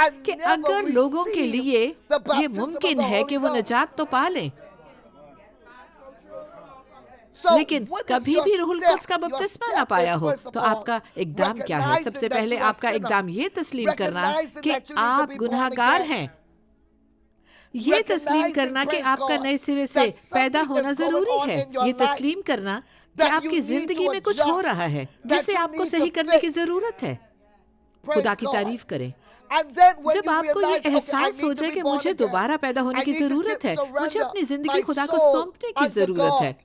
I कि never अगर लोगों के received लिए the ये baptism of मुमकिन the है Holy कि वो Ghost. निजात तो पा लें, So लेकिन what is कभी your भी रूहुल कुद्स का step? Your बपतिस्मा ना step पाया is हो, first of तो all आपका इकदाम क्या है? सबसे recognizing that पहले you are आपका sinner. इकदाम ये तस्लीम करना Recognizing कि that you need to आप be born गुनाहगार again. हैं। ये तस्लीम Recognizing, करना कि praise आपका God, नए सिरे से that पैदा something होना is going जरूरी on है। in your ये life, तस्लीम करना कि that you आपकी need जिंदगी to में कुछ हो adjust, रहा है that जिसे you आपको need सही to करने की fix. जरूरत है। Praise खुदा की God. तारीफ करें। And then when जब you आपको ये realize, okay, I एहसास हो need to जाए be कि born मुझे again. दोबारा पैदा होने I की need to जरूरत है, मुझे surrender अपनी जिंदगी my खुदा को soul सौंपने की unto जरूरत है, God.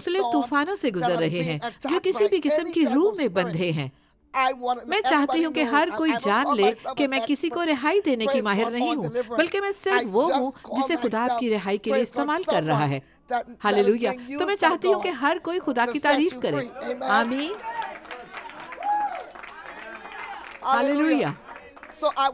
मुख्तलिफ तूफानों से गुजर रहे हैं जो किसी भी किस्म की रूह में बंधे हैं। मैं चाहती हूँ कि हर कोई जान ले कि मैं किसी को रिहाई देने की माहिर नहीं हूँ, बल्कि मैं सिर्फ वो हूँ जिसे खुदा आपकी रिहाई के लिए इस्तेमाल कर रहा है। हालेलुया। तो मैं चाहती हूँ कि हर कोई खुदा की तारीफ करे। आमीन। हालेलुया।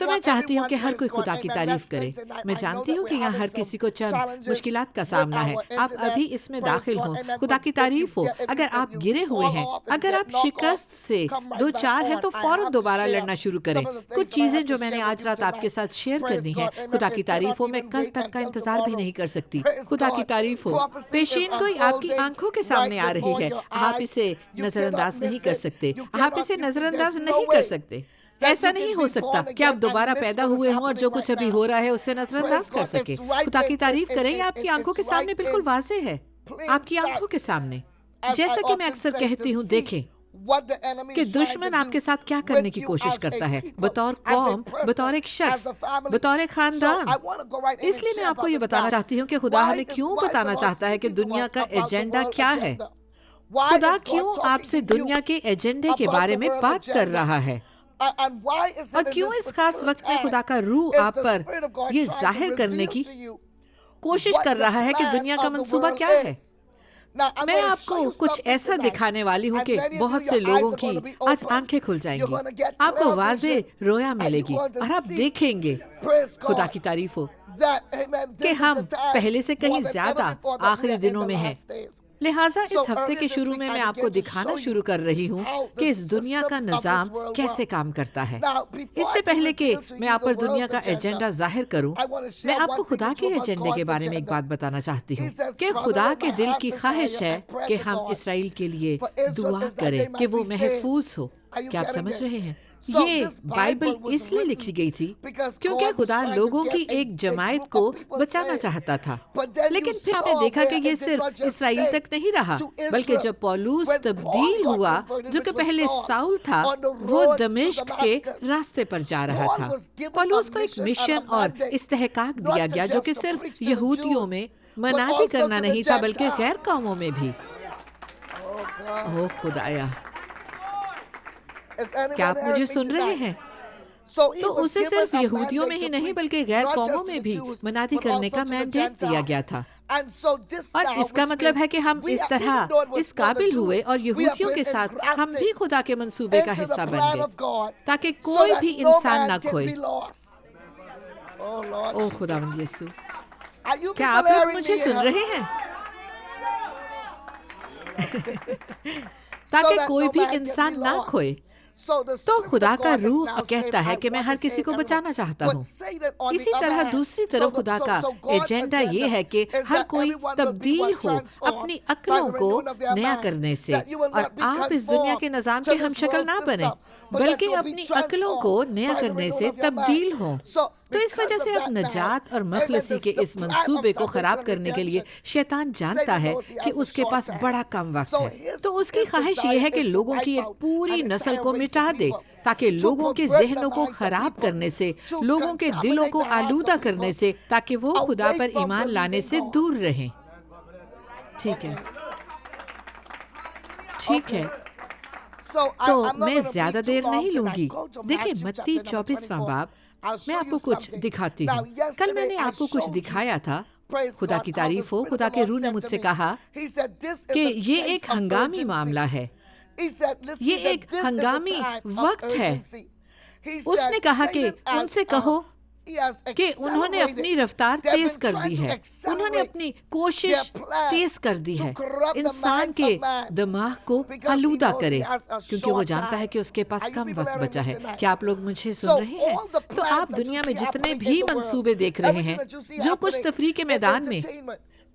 तो मैं चाहती हूँ कि हर कोई खुदा की तारीफ करे। मैं जानती हूँ कि यहाँ हर किसी को चंद मुश्किलात का सामना है। आप अभी इसमें दाखिल हो, खुदा की तारीफ हो। अगर आप गिरे हुए हैं, अगर आप शिकस्त से दो चार हैं, तो फौरन दोबारा लड़ना शुरू करें। कुछ चीजें जो मैंने आज रात आपके साथ शेयर करनी है, खुदा की तारीफ हो। मैं कल तक का इंतजार भी नहीं कर सकती। खुदा की तारीफ हो। पेशीन कोई आपकी आंखों के सामने आ रही है, आप इसे नजरअंदाज नहीं कर सकते। आप इसे नजरअंदाज नहीं कर सकते। ऐसा नहीं हो सकता कि आप दोबारा पैदा हुए हों और जो कुछ अभी हो रहा है उससे नजरअंदाज कर सके। खुदा की तारीफ करें, ये आपकी आंखों के सामने बिल्कुल वाज़ेह है, आपकी आंखों के सामने। जैसा कि मैं अक्सर कहती हूँ, देखें कि दुश्मन आपके साथ क्या करने की कोशिश करता है, बतौर कौम, बतौर एक शख्स, बतौर एक खानदान। इसलिए मैं आपको ये बताना चाहती हूँ कि खुदा हमें क्यों बताना चाहता है कि दुनिया का एजेंडा क्या है। खुदा क्यों आपसे दुनिया के एजेंडे के बारे में बात कर रहा है, और क्यों इस खास वक्त में खुदा का रूह आप पर ये जाहिर करने की कोशिश कर रहा है कि दुनिया का मंसूबा क्या है। मैं आपको कुछ ऐसा दिखाने वाली हूँ कि बहुत से लोगों की आज आंखें खुल जाएंगी, आपको वाज़ेह रोया मिलेगी और आप देखेंगे, खुदा की तारीफ हो, कि हम पहले से कहीं ज्यादा आखिरी दिनों में हैं। लिहाजा इस हफ्ते के शुरू में मैं आपको दिखाना शुरू कर रही हूँ कि इस दुनिया का निज़ाम कैसे काम करता है। इससे पहले कि मैं आप पर दुनिया का एजेंडा जाहिर करूँ, मैं आपको खुदा के एजेंडे के बारे में एक बात बताना चाहती हूँ कि खुदा के दिल की ख्वाहिश है कि हम इसराइल के लिए दुआ करें कि वो महफूज हो। क्या आप समझ रहे हैं? ये बाइबल इसलिए लिखी गई थी क्योंकि खुदा लोगों की एक जमात को बचाना चाहता था। लेकिन फिर आपने देखा कि ये सिर्फ इसराइल तक नहीं रहा, बल्कि जब पौलुस तब्दील हुआ, जो कि पहले साउल था, वो दमिश्क के रास्ते पर जा रहा था। पौलुस को एक मिशन और इस्तेहकाक दिया गया जो कि सिर्फ यहूदियों में मनादी करना नहीं था, बल्कि गैर कौमों में भी। ओह खुदाया, क्या आप मुझे सुन रहे हैं? तो उसे सिर्फ यहूदियों में ही नहीं बल्कि गैर कौमों में भी मनादी करने का मैंडेट दिया गया था। और इसका मतलब है कि हम इस तरह इस काबिल हुए और यहूदियों के साथ हम भी खुदा के मंसूबे का हिस्सा बन गए ताकि कोई भी इंसान ना खोए। ओह खुदावंद यीशु, क्या आप लोग मुझे सुन रहे हैं? ताकि कोई भी इंसान ना खोए। तो खुदा का रूह कहता है कि मैं हर किसी को बचाना चाहता हूँ। इसी तरह दूसरी तरफ खुदा का एजेंडा ये है कि हर कोई तब्दील हो अपनी अक्लों को नया करने से, और आप इस दुनिया के निज़ाम के हम शक्ल ना बने बल्कि अपनी अक्लों को नया करने से तब्दील हो। तो इस वजह से अब नजात और मखलसी के इस मंसूबे को खराब करने के लिए शैतान जानता है कि उसके पास बड़ा कम वक्त है। तो उसकी ख्वाहिश ये है कि लोगों की एक पूरी नस्ल को मिटा दे ताकि लोगों के जहनों को खराब करने से, लोगों के दिलों को आलूदा करने से, ताकि वो खुदा पर ईमान लाने से दूर रहें। ठीक है, ठीक है। तो मैं ज्यादा देर नहीं लूंगी। देखिए मत्ती 24वां बाब, मैं आपको कुछ दिखाती हूँ। कल मैंने आपको कुछ दिखाया था। खुदा की तारीफ हो, खुदा के रूह ने मुझसे कहा कि ये एक हंगामी मामला है, ये एक हंगामी वक्त है। उसने कहा कि उनसे कहो कि उन्होंने अपनी रफ्तार तेज कर दी है, उन्होंने अपनी कोशिश तेज कर दी है इंसान के दिमाग को आलूदा करे, क्योंकि वो जानता है कि उसके पास कम वक्त बचा है। क्या आप लोग मुझे सुन रहे हैं? तो आप दुनिया में जितने भी मंसूबे देख रहे हैं, जो कुछ तफरीह के मैदान में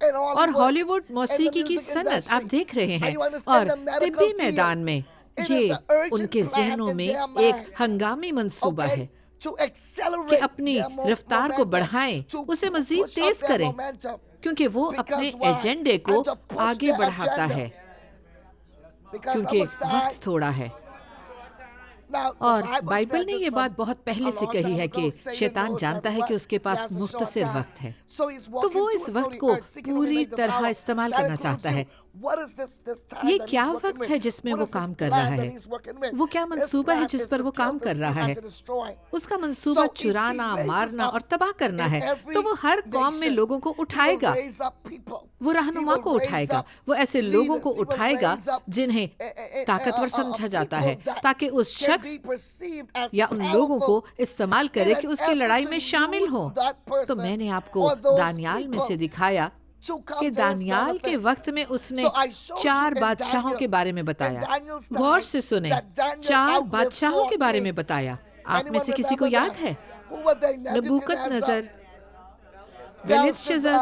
और हॉलीवुड मौसीकी की सनत आप देख रहे हैं, और तिब्बी मैदान में, ये उनके जहनों में एक हंगामी मंसूबा है कि अपनी रफ्तार को बढ़ाएं, उसे मजीद तेज करें, क्योंकि वो अपने एजेंडे को आगे बढ़ाता है, क्योंकि वक्त थोड़ा है। और बाइबल ने ये बात बहुत पहले से कही है कि शैतान जानता है कि उसके पास मुख्तसर वक्त है, तो वो इस वक्त को पूरी तरह इस्तेमाल करना चाहता है। ये क्या वक्त है जिसमें वो काम कर रहा है? वो क्या मंसूबा है जिस पर वो काम कर रहा है? उसका मंसूबा चुराना, मारना और तबाह करना है। तो वो हर कौम में लोगों को उठाएगा, वो रहनुमा को उठाएगा, वो ऐसे लोगों को उठाएगा जिन्हें ताकतवर समझा जाता है, ताकि उस शख्स या उन लोगों को इस्तेमाल करे कि उसकी लड़ाई में शामिल हो। तो मैंने आपको दानियाल में से दिखाया कि दानियाल के वक्त में उसने 4 बादशाहों के बारे में बताया। गौर से सुने, 4 बादशाहों के बारे में बताया। आप में से किसी को याद है? नबूकदनेस्सर, बेलित्शज़र,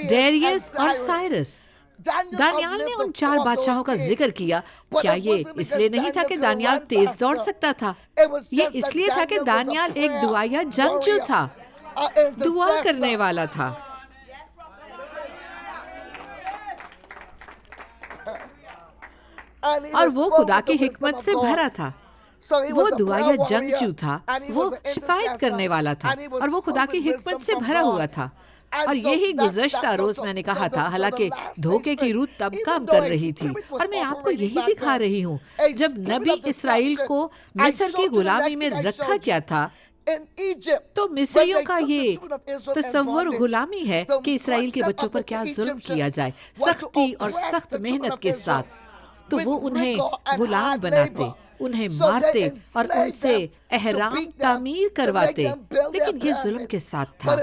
डैरियस और साइरस। दानियाल ने उन 4 बादशाहों का जिक्र किया। क्या ये इसलिए नहीं था कि दानियाल तेज दौड़ सकता था? ये इसलिए था कि दानियाल एक दुआया जंगजू था, दुआ करने वाला था। और वो खुदा की हिकमत से भरा था। वो दुआया जंगजू था, वो शिफायत करने वाला था, और वो खुदा की हिकमत से भरा हुआ था। और यही गुज़श्ता रोज मैंने कहा था, हालांकि धोखे की रूह तब काम कर रही थी, और मैं आपको यही दिखा रही हूँ। जब नबी इसराइल को मिस्र की गुलामी में रखा गया था, तो मिस्रियों का ये तसव्वुर गुलामी है कि इसराइल के बच्चों पर क्या जुल्म किया जाए, सख्ती और सख्त मेहनत के साथ। तो वो उन्हें गुलाम बनाते, उन्हें मारते और उनसे एहराम तामीर करवाते। लेकिन ये जुल्म के साथ था,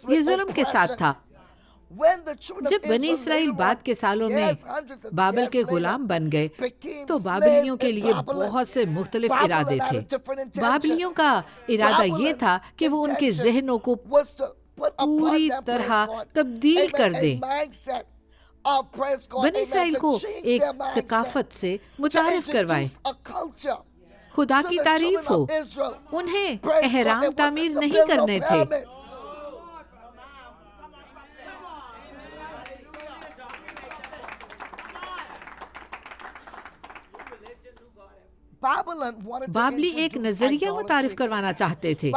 ये जुल्म के साथ था। जब बनी इसराइल बाद के सालों में बाबल के गुलाम बन गए, तो बाबलियों के लिए बहुत से मुख्तलिफ इरादे थे। बाबलियों का इरादा ये था कि वो उनके जहनों को पूरी तरह तब्दील कर दें, बनी इसराइल को एक सकाफत से मुतारिफ करवाएं, खुदा की तारीफ हो। उन्हें एहराम तामीर नहीं करने थे। बाबली एक नजरिया मुतारिफ करवाना चाहते थे।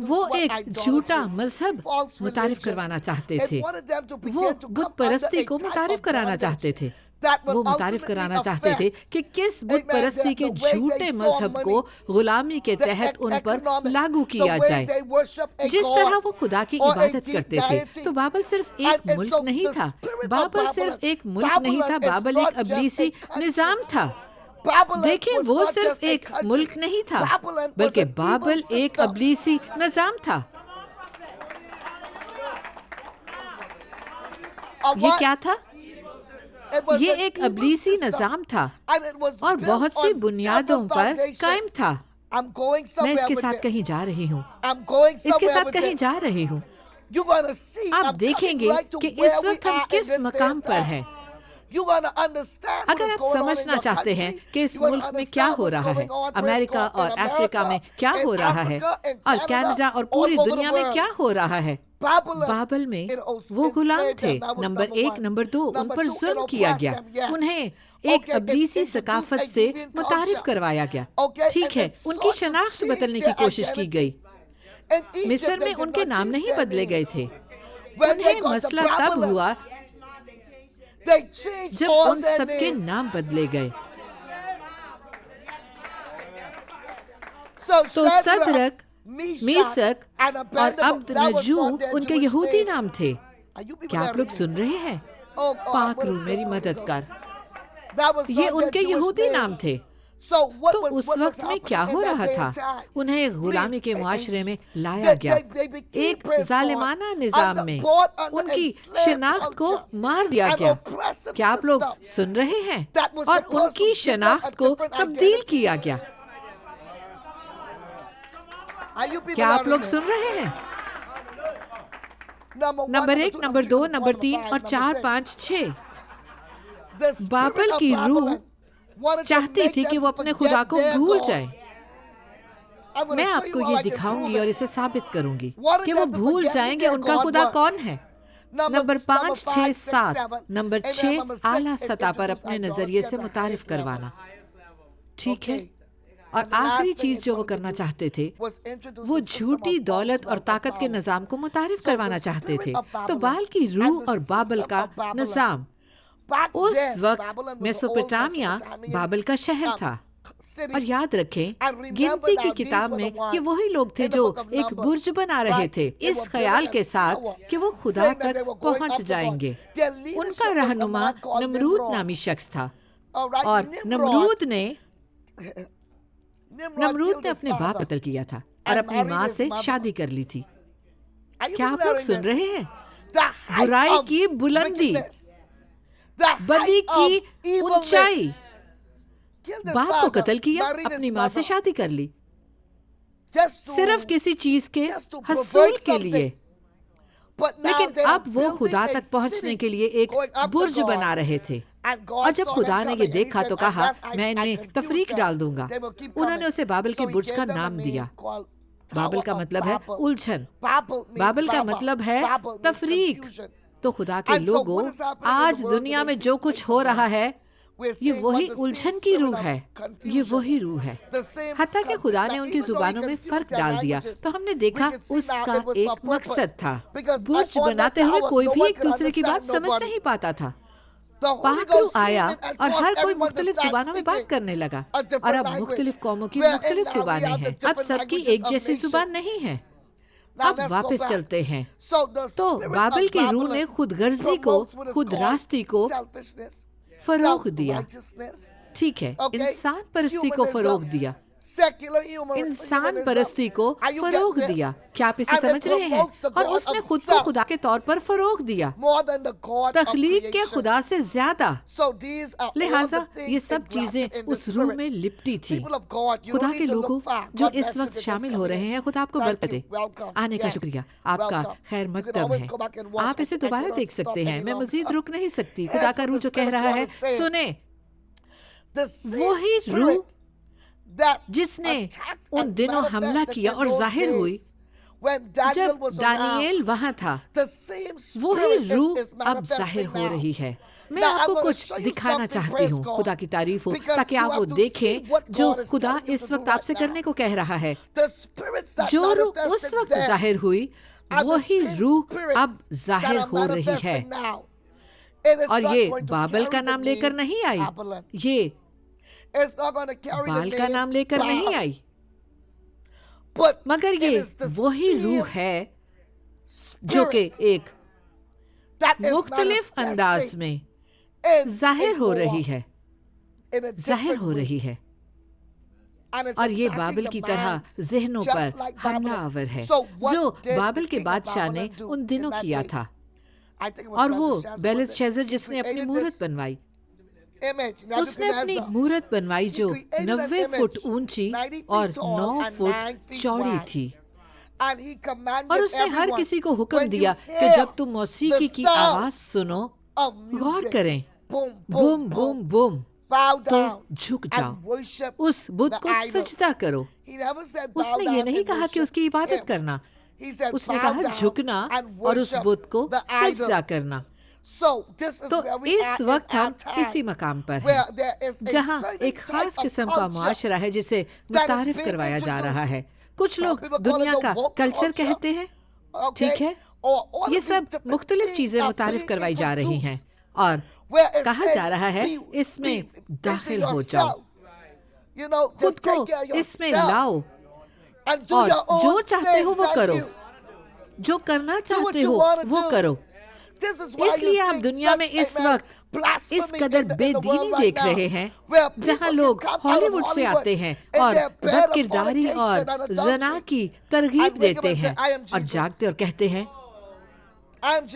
वो एक झूठा मजहब मुतारिफ करवाना चाहते थे। वो बुत परस्ती को मुतारिफ कराना चाहते थे। वो मुतारिफ कराना चाहते थे कि किस बुत परस्ती के झूठे मजहब को गुलामी के तहत उन पर लागू किया जाए। जिस तरह वो खुदा की इबादत करते थे। तो बाबल सिर्फ एक मुल्क नहीं था, बाबल सिर्फ एक मुल्क नहीं था, बाबल एक अब्लीसी निजाम था। देखिए, वो सिर्फ एक मुल्क नहीं था, बल्कि बाबल एक अब्लीसी निजाम था। ये क्या था? ये एक अब्लीसी निजाम था और बहुत सी बुनियादों पर कायम था। मैं इसके साथ कहीं जा रही हूँ, इसके साथ कहीं जा रही हूँ। आप देखेंगे कि इस वक्त हम किस मकाम पर हैं। अगर आप समझना चाहते हैं कि इस मुल्क में क्या हो रहा है, अमेरिका और अफ्रीका में क्या हो रहा है, और कनाडा और पूरी दुनिया में क्या हो रहा है, बाबल में वो गुलाम थे। नंबर 1, नंबर 2, उन पर जुल्म किया गया। उन्हें एक अब्लीसी सकाफत से मुतारिफ करवाया गया। ठीक है, उनकी शनाख्त बदलने की कोशिश की गई। मिस्र में उनके नाम नहीं बदले गए थे। उन्हें मसला तब हुआ जब उन सबके नाम बदले गए। तो सदरक, मेशक और अब्दनजूब उनके यहूदी नाम थे। क्या आप लोग सुन रहे हैं? पाक रूह मेरी मदद कर। ये उनके यहूदी नाम थे। तो उस वक्त में क्या हो रहा था? उन्हें गुलामी के मुआशरे में लाया गया। एक जालिमाना निजाम में उनकी शनाख्त को मार दिया गया। क्या आप लोग सुन रहे हैं? और उनकी शनाख्त को तब्दील किया गया। क्या आप लोग सुन रहे हैं? नंबर 1, नंबर 2, नंबर 3 और 4, 5, 6 बाबल की रूह चाहती थी कि वो अपने खुदा को भूल जाए। मैं आपको ये दिखाऊंगी और इसे साबित करूंगी कि वो भूल जाएंगे उनका खुदा कौन है। नंबर 5, 6, 7। नंबर 6 आला सतह पर अपने नजरिए से मुतारिफ करवाना। ठीक है। और आखिरी चीज जो वो करना चाहते थे, वो झूठी दौलत और ताकत के निजाम को मुतारिफ करवाना चाहते थे। तो बाल की रूह और बाबल का निजाम, उस वक्त मेसोपोटामिया बाबल का शहर था। और याद रखें, गिनती की किताब में ये वही लोग थे जो एक बुर्ज बना रहे थे, इस ख्याल के साथ कि वो खुदा तक पहुंच जाएंगे। उनका रहनुमा नमरूद नामी शख्स था। और नमरूद ने अपने बाप कत्ल किया था और अपनी माँ से शादी कर ली थी। क्या आप लोग सुन रहे हैं? बुराई की बुलंदी, बदी की ऊंचाई। बाप को कत्ल किया, अपनी माँ से शादी कर ली, सिर्फ किसी चीज के हसूल के लिए। लेकिन अब वो खुदा तक पहुंचने के लिए एक बुर्ज बना रहे थे। और जब खुदा ने ये देखा तो कहा, मैं इनमें तफरीक डाल दूंगा। उन्होंने उसे बाबल के बुर्ज का नाम दिया। बाबल का मतलब है उलझन, बाबल का मतलब है तफरीक। तो खुदा के लोगों, आज दुनिया में जो कुछ हो रहा है ये वही उलझन की रूह है, ये वही रूह है। हत्ता कि खुदा ने उनकी जुबानों में फर्क डाल दिया। तो हमने देखा उसका एक मकसद था। बुर्ज बनाते हुए कोई भी एक दूसरे की बात समझ नहीं पाता था। पाक रूह आया और हर कोई मुख्तलिफ जुबानों में बात करने लगा। और अब मुख्तलिफ कौमों की मुख्तलिफ जुबानें हैं। अब सबकी एक जैसी जुबान नहीं है। अब वापस चलते हैं। तो बाबल की रूह ने खुद गर्जी को, खुद रास्ती को फरोग दिया। ठीक है, इंसान परस्ती को फरोग दिया, इंसान परस्ती को फरोग दिया। क्या आप इसे समझ रहे हैं? और उसने खुद को खुदा के तौर पर फरोग दिया, तख्लीक के खुदा से ज्यादा। लिहाजा ये सब चीजें उस रूह में लिपटी थी। खुदा के लोगों जो इस वक्त शामिल हो रहे हैं, खुदा आपको बरकत दे। आने का शुक्रिया, आपका खैर मकदम है। आप इसे दोबारा देख सकते हैं। मैं मजीद रुक नहीं सकती। खुदा का रूह जो कह रहा है, सुने, वही रूह जिसने उन दिनों हमला किया और जाहिर हुई जब दानिएल वहां था, वही रूह अब जाहिर हो रही है। मैं आपको कुछ दिखाना चाहती हूँ। खुदा की तारीफ हो, ताकि आप वो देखें जो खुदा इस वक्त आपसे करने को कह रहा है। जो रूह उस वक्त जाहिर हुई, वही रूह अब जाहिर हो रही है। और ये बाबल का नाम लेकर नहीं आई, ये बाल का नाम लेकर नहीं आई, मगर ये वही रूह है जो कि एक मुख्तलिफ अंदाज में जाहिर हो रही है, जाहिर हो रही है। और ये बाबिल की तरह जहनों पर हमला आवर है, जो बाबिल के बादशाह ने उन दिनों किया था। और वो बेलिशस्सर जिसने अपनी मूरत बनवाई, उसने अपनी मूरत बनवाई जो 90 फुट ऊंची और 9 फुट चौड़ी थी। और उसने हर किसी को हुक्म दिया कि जब तुम मौसीकी की आवाज सुनो, गौर करें, बूम बूम बूम, तो झुक जाओ, उस बुत को सजदा करो। उसने ये नहीं कहा कि उसकी इबादत करना, उसने कहा झुकना और उस बुत को सजदा करना। तो इस वक्त हम इसी मकाम पर हैं जहाँ एक खास किस्म का मुआशरा है जिसे मुतारिफ करवाया जा रहा है। कुछ लोग दुनिया का कल्चर कहते हैं, ठीक है, ये सब मुख्तलिफ चीजें मुतारिफ करवाई जा रही हैं और कहा जा रहा है इसमें दाखिल हो जाओ, खुद को इसमें लाओ और जो चाहते हो वो करो, जो करना चाहते हो वो करो। इसलिए आप दुनिया में इस वक्त इस कदर बेदीनी देख रहे हैं, जहां लोग हॉलीवुड से आते हैं और बदकिरदारी और जना की तरगीब देते हैं और जागते और कहते हैं,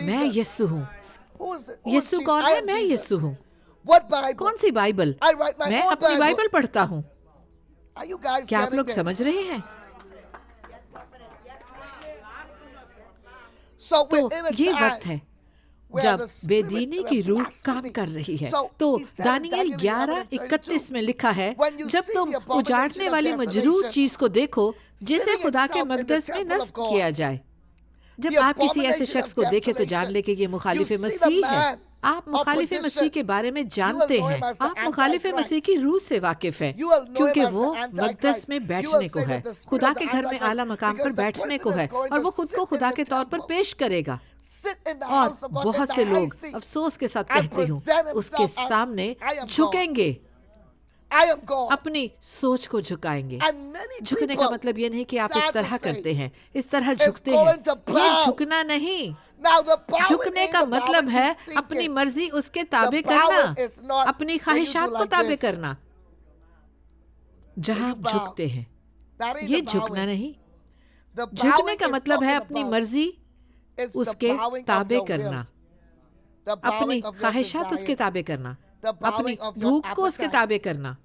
मैं यीशु हूँ। यीशु कौन है? मैं यीशु हूँ। कौन सी बाइबल? मैं अपनी बाइबल पढ़ता हूँ। क्या आप लोग समझ रहे हैं? तो ये वक्त है जब बेदीनी की रूह काम कर रही है। तो दानिएल 11:31 में लिखा है, जब तुम उजाड़ने वाली मजरूह चीज को देखो जिसे खुदा के मकदस में नस्ब किया जाए। जब आप किसी ऐसे शख्स को देखें तो जान ले कि ये मुखालिफ मसीह है। आप मुखालिफ मसीह के बारे में जानते हैं, आप मुखालिफ मसीह की रूह से वाकिफ हैं, क्योंकि वो मकदस में बैठने को है, खुदा के घर में आला मकाम पर बैठने को है, और वो खुद को खुदा के तौर पर पेश करेगा। और बहुत से लोग अफसोस के साथ कहते हूँ उसके सामने झुकेंगे, अपनी सोच को झुकाएंगे। झुकने का मतलब ये नहीं कि आप इस तरह करते हैं, इस तरह झुकते हैं, ये झुकना नहीं। झुकने का मतलब है अपनी मर्जी उसके ताबे करना, अपनी ख्वाहिशात को ताबे करना। जहां आप झुकते हैं, ये झुकना नहीं। झुकने का मतलब है अपनी मर्जी उसके ताबे करना, अपनी ख्वाहिशात उसके ताबे करना, अपनी भूख को उसके ताबे करना।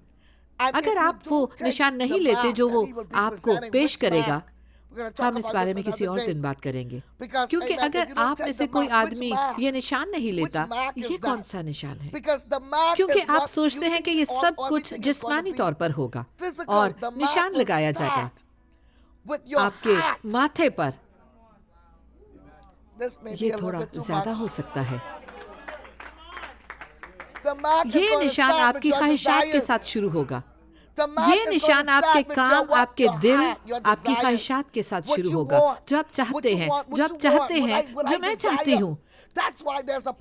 अगर आप वो निशान नहीं लेते जो वो आपको पेश करेगा, हम इस बारे में किसी और दिन बात करेंगे, क्योंकि अगर आप में से कोई आदमी ये निशान नहीं लेता, ये कौन सा निशान है? क्योंकि आप सोचते हैं कि ये सब कुछ जिस्मानी तौर पर होगा और निशान लगाया जाएगा आपके माथे पर। ये थोड़ा ज्यादा हो सकता है। ये निशान आपकी ख्वाहिशात के साथ शुरू होगा। ये निशान आपके काम, आपके दिल, आपकी ख्वाहिशात के साथ शुरू होगा। जो आप चाहते हैं, जो आप चाहते हैं, जो मैं चाहती हूँ।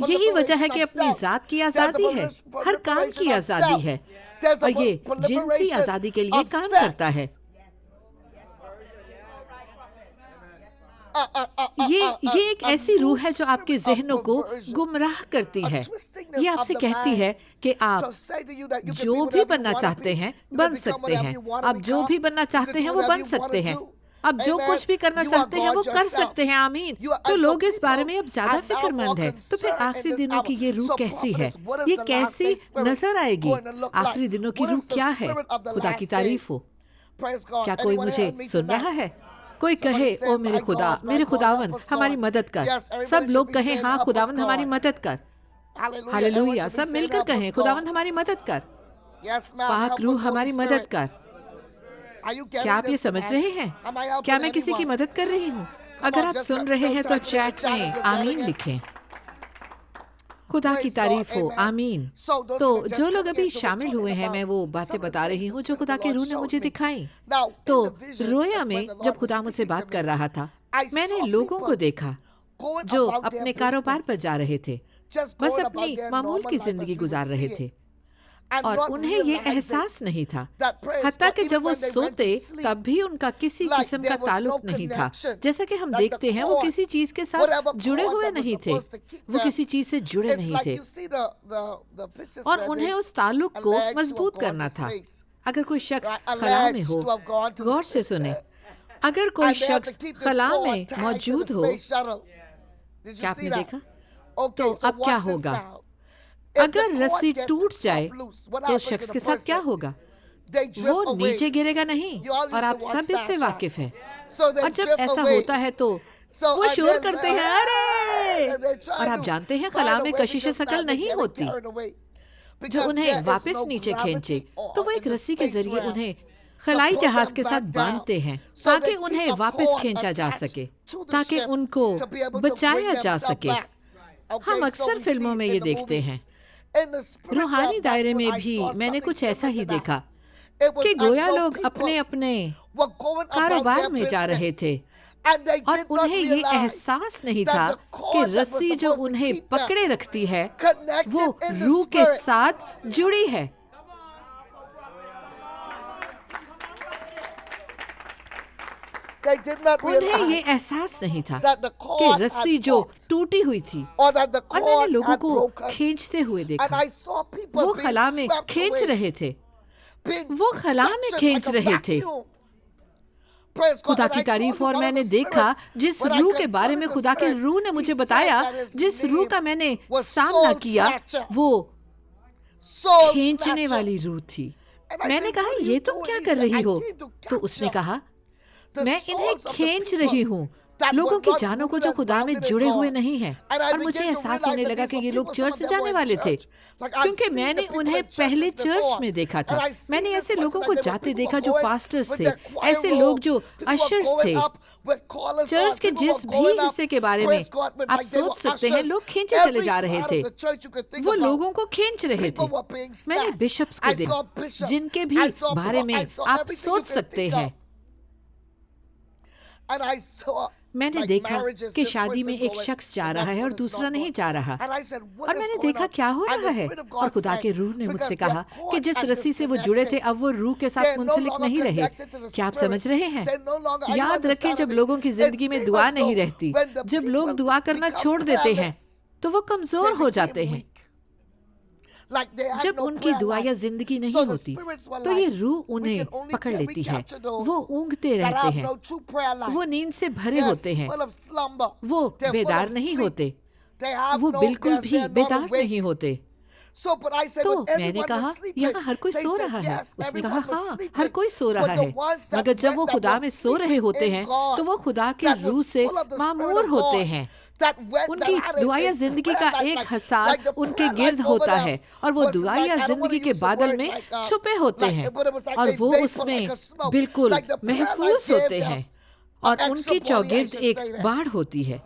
यही वजह है कि अपनी जात की आजादी है, हर काम की आजादी है, और ये जिनसी आजादी के लिए काम करता है। ये एक ऐसी रूह है जो आपके जहनों को गुमराह करती है। ये आपसे कहती है कि आप जो भी बनना चाहते हैं बन सकते हैं, आप जो भी बनना चाहते हैं वो बन सकते हैं, आप जो कुछ भी करना चाहते हैं वो कर सकते हैं। आमीन। तो लोग इस बारे में अब ज्यादा फिक्रमंद हैं। तो फिर आखिरी दिनों की ये रूह कैसी है? ये कैसी नजर आएगी? आखिरी दिनों की रूह क्या है? खुदा की तारीफ हो। क्या कोई मुझे सुन रहा है? कोई कहे, ओ मेरे खुदा, मेरे खुदावंद हमारी मदद कर। सब लोग कहें, हाँ खुदावंद हमारी मदद कर। हालेलुया। सब मिलकर कहें, खुदावंद हमारी मदद कर। पाक रूह हमारी मदद कर। क्या आप ये समझ रहे हैं? क्या मैं किसी की मदद कर रही हूँ? अगर आप सुन रहे हैं तो चैट में आमीन लिखें। खुदा की तारीफ हो। आमीन। तो जो लोग अभी शामिल हुए हैं, मैं वो बातें बता रही हूँ जो खुदा के रूह ने मुझे दिखाई। तो रोया में जब खुदा मुझसे बात कर रहा था, मैंने लोगों को देखा जो अपने कारोबार पर जा रहे थे, बस अपनी मामूल की जिंदगी गुजार रहे थे, और उन्हें ये एहसास नहीं था। हत्ता कि जब वो सोते तब भी उनका किसी किस्म का ताल्लुक नहीं था। जैसा कि हम देखते हैं, वो किसी चीज के साथ जुड़े हुए नहीं थे, वो किसी चीज से जुड़े नहीं थे, और उन्हें उस ताल्लुक को मजबूत करना था। अगर कोई शख्स खला में हो, गौर से सुने, अगर कोई शख्स खला में मौजूद हो, क्या आपने देखा? तो अब क्या होगा? अगर रस्सी टूट जाए तो शख्स के साथ क्या होगा? वो नीचे गिरेगा नहीं, और आप सब इससे वाकिफ हैं। और जब ऐसा होता है तो वो शोर करते हैं, अरे! और आप जानते हैं खला में कशिश शकल नहीं होती जो उन्हें वापस नीचे खींचे। तो वो एक रस्सी के जरिए उन्हें खलाई जहाज के साथ बांधते हैं ताकि उन्हें वापस खींचा जा सके, ताकि उनको बचाया जा सके। हम अक्सर फिल्मों में ये देखते हैं। रूहानी दायरे में भी मैंने कुछ ऐसा ही देखा कि गोया लोग अपने अपने कारोबार में जा रहे थे, और उन्हें ये एहसास नहीं था कि रस्सी जो उन्हें पकड़े रखती है वो रूह के साथ जुड़ी है। उन्हें ये एहसास नहीं था कि रस्सी जो टूटी हुई थी, और मैंने लोगों को खींचते हुए देखा। वो खला में खींच रहे थे, वो खला में खींच रहे थे। खुदा की तारीफ। और मैंने देखा जिस रूह के बारे में खुदा के रूह ने मुझे बताया, जिस रूह का मैंने सामना किया, वो खींचने वाली रूह थी। मैंने कहा, ये तुम क्या कर रही हो? तो उसने कहा, मैं इन्हें खींच रही हूँ, लोगों की जानों को जो खुदा में जुड़े हुए नहीं हैं। और मुझे एहसास होने लगा कि ये लोग चर्च जाने वाले थे, क्योंकि मैंने उन्हें पहले चर्च में देखा था। मैंने ऐसे लोगों को जाते देखा जो पास्टर्स थे, ऐसे लोग जो अशर्स थे। चर्च के जिस भी हिस्से के बारे में आप सोच सकते हैं, लोग खींचे चले जा रहे थे, वो लोगों को खींच रहे थे। मैंने बिशप्स को देखा, जिनके भी बारे में आप सोच सकते हैं। मैंने देखा कि शादी में एक शख्स जा रहा है और दूसरा नहीं जा रहा, और मैंने देखा क्या हो रहा है। और खुदा के रूह ने मुझसे कहा कि जिस रस्सी से वो जुड़े थे, अब वो रूह के साथ मुंसलिक नहीं रहे। क्या आप समझ रहे हैं? याद रखें, जब लोगों की जिंदगी में दुआ नहीं रहती, जब लोग दुआ करना छोड़ देते हैं, तो वो कमजोर हो जाते हैं। जब उनकी दुआ या जिंदगी नहीं होती, तो ये रूह उन्हें पकड़ लेती है। वो ऊँघते रहते हैं, वो नींद से भरे होते हैं, वो बेदार नहीं होते, वो बिल्कुल भी बेदार नहीं होते। तो मैंने कहा यहाँ हर कोई सो रहा है। उसने कहा हाँ, हर कोई सो रहा है, मगर जब वो खुदा में सो रहे होते हैं तो वो खुदा के रूह से मामूर होते हैं। उनकी दुआ या जिंदगी का एक हसार उनके गिर्द होता है और वो दुआ या जिंदगी के बादल में छुपे होते हैं और वो उसमें बिल्कुल महफूज होते हैं और उनकी चौगिर्द एक बाढ़ होती है।